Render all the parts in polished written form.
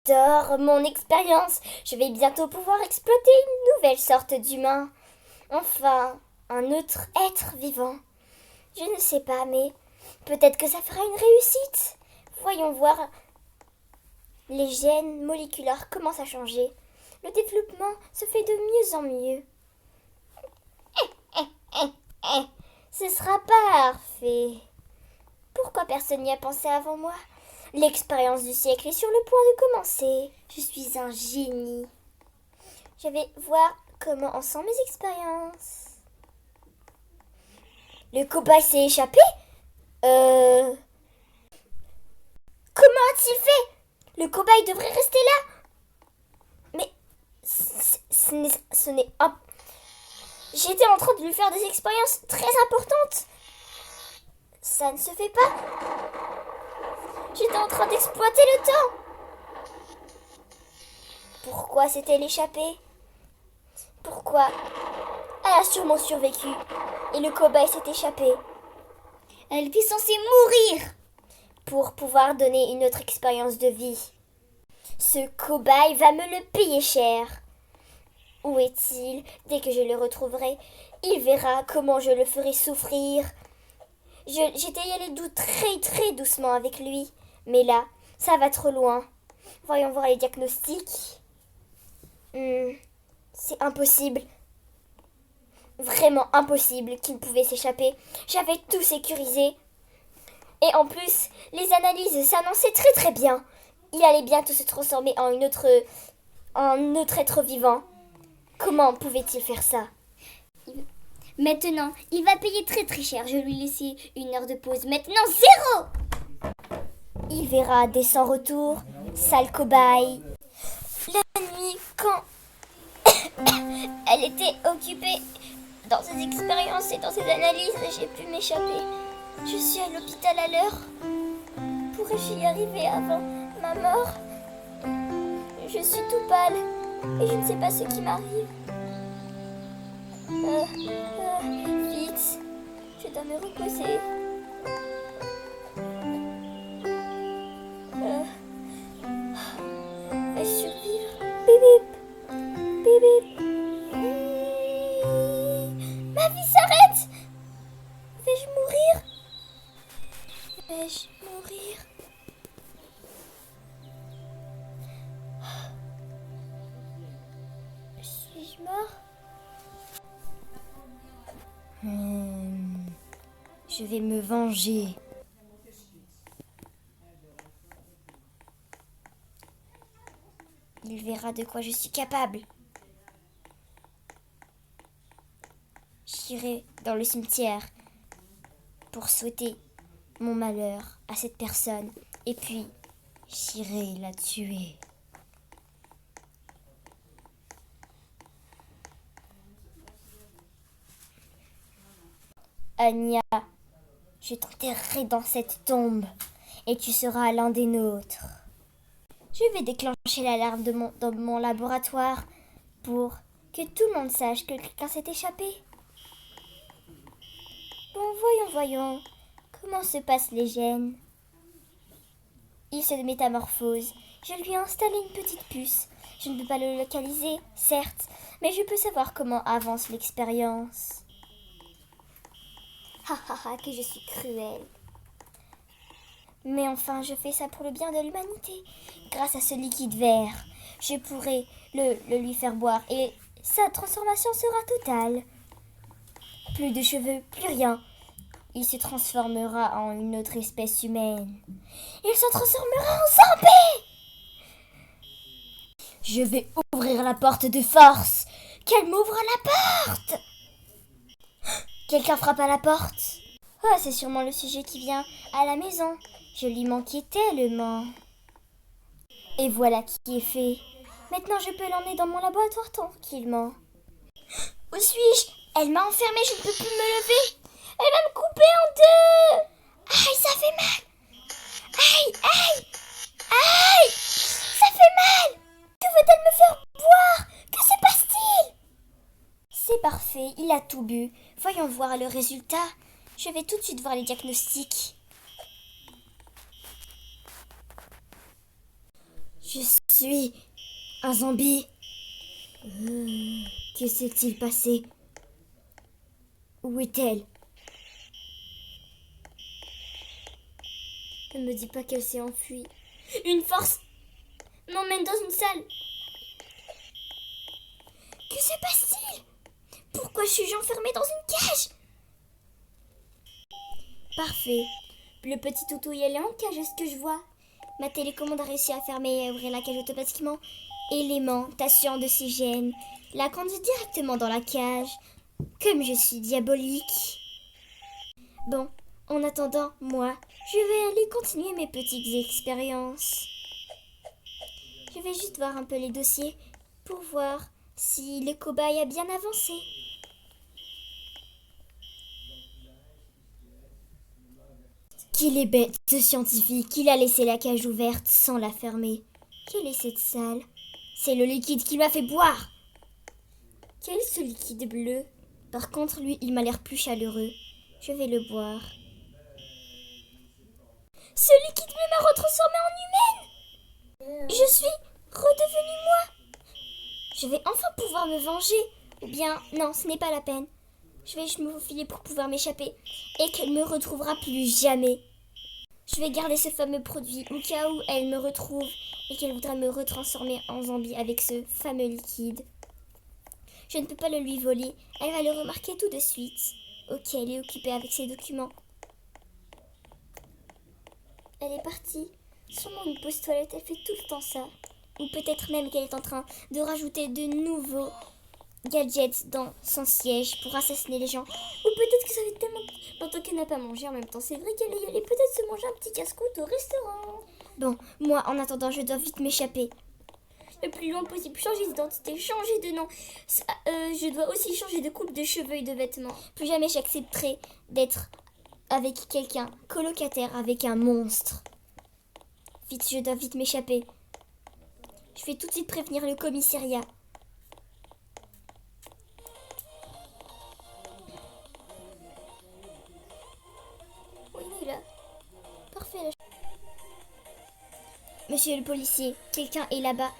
J'adore mon expérience. Je vais bientôt pouvoir exploiter une nouvelle sorte d'humain. Enfin, un autre être vivant. Je ne sais pas, mais peut-être que ça fera une réussite. Voyons voir. Les gènes moléculaires commencent à changer. Le développement se fait de mieux en mieux. Ce sera parfait. Pourquoi personne n'y a pensé avant moi? L'expérience du siècle est sur le point de commencer. Je suis un génie. Je vais voir comment en sont mes expériences. Le cobaye s'est échappé? Comment a-t-il fait? Le cobaye devrait rester là. Mais ce n'est pas... J'étais en train de lui faire des expériences très importantes. Ça ne se fait pas. J'étais en train d'exploiter le temps. Pourquoi s'est-elle échappée? Pourquoi? Elle a sûrement survécu. Et le cobaye s'est échappé. Elle était censée mourir pour pouvoir donner une autre expérience de vie. Ce cobaye va me le payer cher. Où est-il? Dès que je le retrouverai, il verra comment je le ferai souffrir. J'étais y allée très doucement avec lui. Mais là, ça va trop loin. Voyons voir les diagnostics. C'est impossible. Vraiment impossible qu'il pouvait s'échapper. J'avais tout sécurisé. Et en plus, les analyses s'annonçaient très bien. Il allait bientôt se transformer en un autre être vivant. Comment pouvait-il faire ça? Maintenant, il va payer très cher. Je lui laissais une heure de pause. Maintenant, 0! Il verra des sans retour, sale cobaye. La nuit, quand elle était occupée dans ses expériences et dans ses analyses, j'ai pu m'échapper. Je suis à l'hôpital à l'heure. Pourrais-je y arriver avant ma mort? Je suis tout pâle et je ne sais pas ce qui m'arrive. Vite, je dois me reposer. Vais-je survivre? Bip bip, bip bip. Ma vie s'arrête. Vais-je mourir? Vais-je mourir? Suis-je mort? Je vais me venger. Il verra de quoi je suis capable. J'irai dans le cimetière pour souhaiter mon malheur à cette personne. Et puis, j'irai la tuer. Anya, je t'enterrerai dans cette tombe et tu seras l'un des nôtres. Je vais déclencher l'alarme dans mon laboratoire pour que tout le monde sache que quelqu'un s'est échappé. Bon, voyons. Comment se passent les gènes? Il se métamorphose. Je lui ai installé une petite puce. Je ne peux pas le localiser, certes, mais je peux savoir comment avance l'expérience. Que je suis cruelle. Mais enfin, je fais ça pour le bien de l'humanité. Grâce à ce liquide vert, je pourrai le lui faire boire et sa transformation sera totale. Plus de cheveux, plus rien. Il se transformera en une autre espèce humaine. Il se transformera en zombie. Je vais ouvrir la porte de force. Qu'elle m'ouvre la porte. Quelqu'un frappe à la porte. Oh, c'est sûrement le sujet qui vient à la maison. Je lui manquais tellement. Et voilà qui est fait. Maintenant, je peux l'emmener dans mon laboratoire tranquillement. Où suis-je? Elle m'a enfermée, je ne peux plus me lever. Elle va me couper en deux. Aïe, ça fait mal. Aïe. Ça fait mal. Que veut-elle me faire boire? Que se passe-t-il? C'est parfait, il a tout bu. Voyons voir le résultat. Je vais tout de suite voir les diagnostics. Je suis un zombie. Que s'est-il passé? Où est-elle? Ne me dis pas qu'elle s'est enfuie. Une force m'emmène dans une salle. Que se passe-t-il? Pourquoi suis-je enfermée dans une cage? Parfait. Le petit toutou y est en cage, est-ce que je vois? Ma télécommande a réussi à fermer et à ouvrir la cage automatiquement. Aimantation d'oxygène la conduit directement dans la cage. Comme je suis diabolique. Bon, en attendant, moi, je vais aller continuer mes petites expériences. Je vais juste voir un peu les dossiers pour voir si le cobaye a bien avancé. Qu'il est bête, ce scientifique. Il a laissé la cage ouverte sans la fermer. Quelle est cette salle? C'est le liquide qu'il m'a fait boire. Quel est ce liquide bleu? Par contre, lui, il m'a l'air plus chaleureux. Je vais le boire. Ce liquide bleu m'a retransformée en humaine. Je suis redevenue moi. Je vais enfin pouvoir me venger. Ou bien, non, ce n'est pas la peine. Je vais me faufiler pour pouvoir m'échapper et qu'elle me retrouvera plus jamais. Je vais garder ce fameux produit au cas où elle me retrouve et qu'elle voudra me retransformer en zombie avec ce fameux liquide. Je ne peux pas le lui voler. Elle va le remarquer tout de suite. Ok, elle est occupée avec ses documents. Elle est partie. Sûrement une pause toilette, elle fait tout le temps ça. Ou peut-être même qu'elle est en train de rajouter de nouveaux gadgets dans son siège pour assassiner les gens. Ou peut-être que ça fait tellement longtemps qu'elle n'a pas mangé en même temps. C'est vrai qu'elle est allée peut-être se manger un petit casse-croûte au restaurant. Bon, moi en attendant je dois vite m'échapper. Le plus loin possible, changer d'identité, changer de nom. Je dois aussi changer de coupe de cheveux et de vêtements. Plus jamais j'accepterai d'être avec quelqu'un colocataire avec un monstre. Vite, je dois vite m'échapper. Je vais tout de suite prévenir le commissariat. Oui, il est là. Parfait. Là. Monsieur le policier, quelqu'un est là-bas.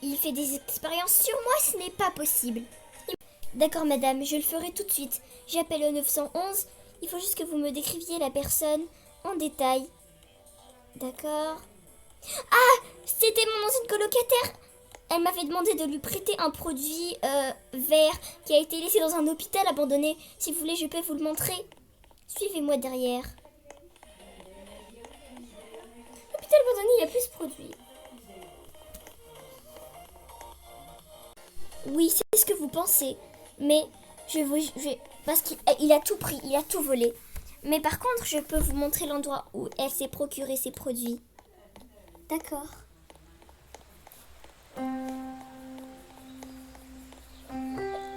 Il fait des expériences sur moi, ce n'est pas possible. D'accord, madame, je le ferai tout de suite. J'appelle au 911. Il faut juste que vous me décriviez la personne en détail. D'accord. Ah, c'était mon ancienne colocataire. Elle m'avait demandé de lui prêter un produit vert qui a été laissé dans un hôpital abandonné. Si vous voulez, je peux vous le montrer. Suivez-moi derrière. L'hôpital abandonné, il y a plus de produits. Oui, c'est ce que vous pensez. Mais parce qu'il a tout pris, il a tout volé. Mais par contre, je peux vous montrer l'endroit où elle s'est procuré ses produits. D'accord.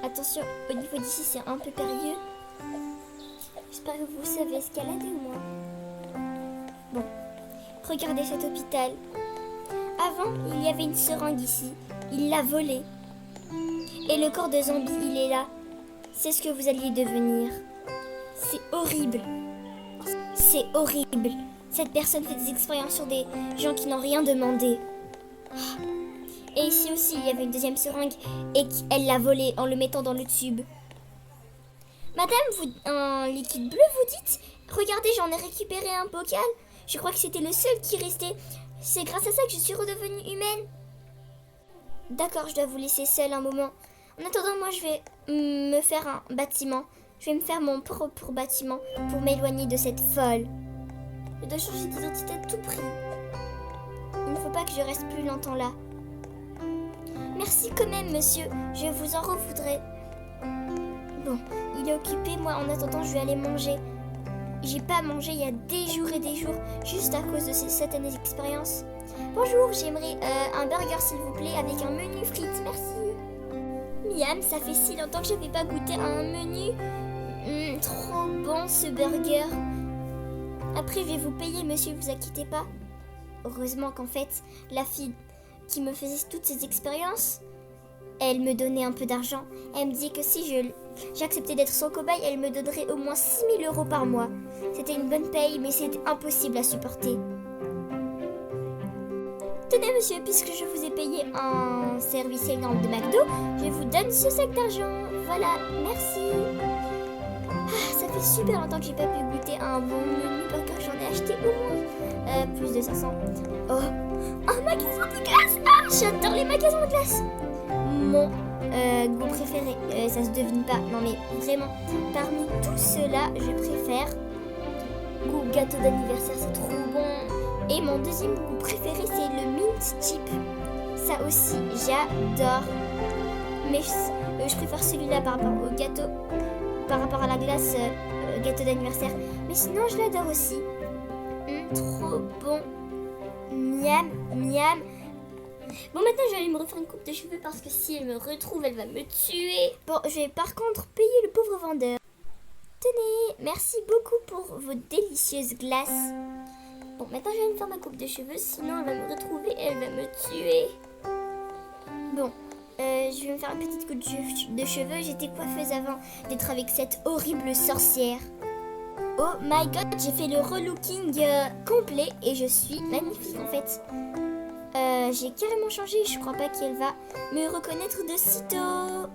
Attention, au niveau d'ici, c'est un peu périlleux. J'espère que vous savez escalader au moins. Bon, regardez cet hôpital. Avant, il y avait une seringue ici. Il l'a volée. Et le corps de zombie, il est là. C'est ce que vous alliez devenir. C'est horrible. C'est horrible. Cette personne fait des expériences sur des gens qui n'ont rien demandé. Et ici aussi, il y avait une deuxième seringue et elle l'a volée en le mettant dans le tube. Madame, un liquide bleu, vous dites? Regardez, j'en ai récupéré un bocal. Je crois que c'était le seul qui restait. C'est grâce à ça que je suis redevenue humaine. D'accord, je dois vous laisser seule un moment. En attendant, moi, je vais me faire un bâtiment. Je vais me faire mon propre bâtiment pour m'éloigner de cette folle. Je dois changer d'identité à tout prix. Il ne faut pas que je reste plus longtemps là. Merci quand même, monsieur. Je vous en revoudrai. Bon, il est occupé. Moi, en attendant, je vais aller manger. J'ai pas mangé il y a des jours et des jours, juste à cause de ces satanées expériences. Bonjour, j'aimerais un burger s'il vous plaît, avec un menu frites, merci. Miam, ça fait si longtemps que j'avais pas goûté à un menu. Trop bon ce burger. Après, je vais vous payer, monsieur, vous inquiétez pas. Heureusement qu'en fait, la fille qui me faisait toutes ces expériences, elle me donnait un peu d'argent. Elle me dit que si j'acceptais d'être son cobaye, elle me donnerait au moins 6 000 € par mois. C'était une bonne paye, mais c'était impossible à supporter. Tenez monsieur, puisque je vous ai payé un service énorme de McDo, je vous donne ce sac d'argent. Voilà, merci. Ah, ça fait super longtemps que j'ai pas pu goûter un bon menu burger. J'en ai acheté au moins plus de 500. Oh, un magasin de glace. Ah, j'adore les magasins de glace. Mon goût préféré, ça se devine pas. Non mais vraiment, parmi tous ceux-là, je préfère goût gâteau d'anniversaire, c'est trop bon. Et mon deuxième goût préféré, c'est le mint chip. Ça aussi, j'adore. Mais je préfère celui-là par rapport au gâteau, par rapport à la glace gâteau d'anniversaire. Mais sinon, je l'adore aussi. Trop bon. Miam, miam. Bon, maintenant, je vais aller me refaire une coupe de cheveux parce que si elle me retrouve, elle va me tuer. Bon, je vais par contre payer le pauvre vendeur. Tenez, merci beaucoup pour vos délicieuses glaces. Bon, maintenant, je vais me faire ma coupe de cheveux, sinon elle va me retrouver et elle va me tuer. Bon, je vais me faire une petite coupe de cheveux. J'étais coiffeuse avant d'être avec cette horrible sorcière. Oh my god, j'ai fait le relooking complet et je suis magnifique en fait. J'ai carrément changé, je crois pas qu'elle va me reconnaître de sitôt.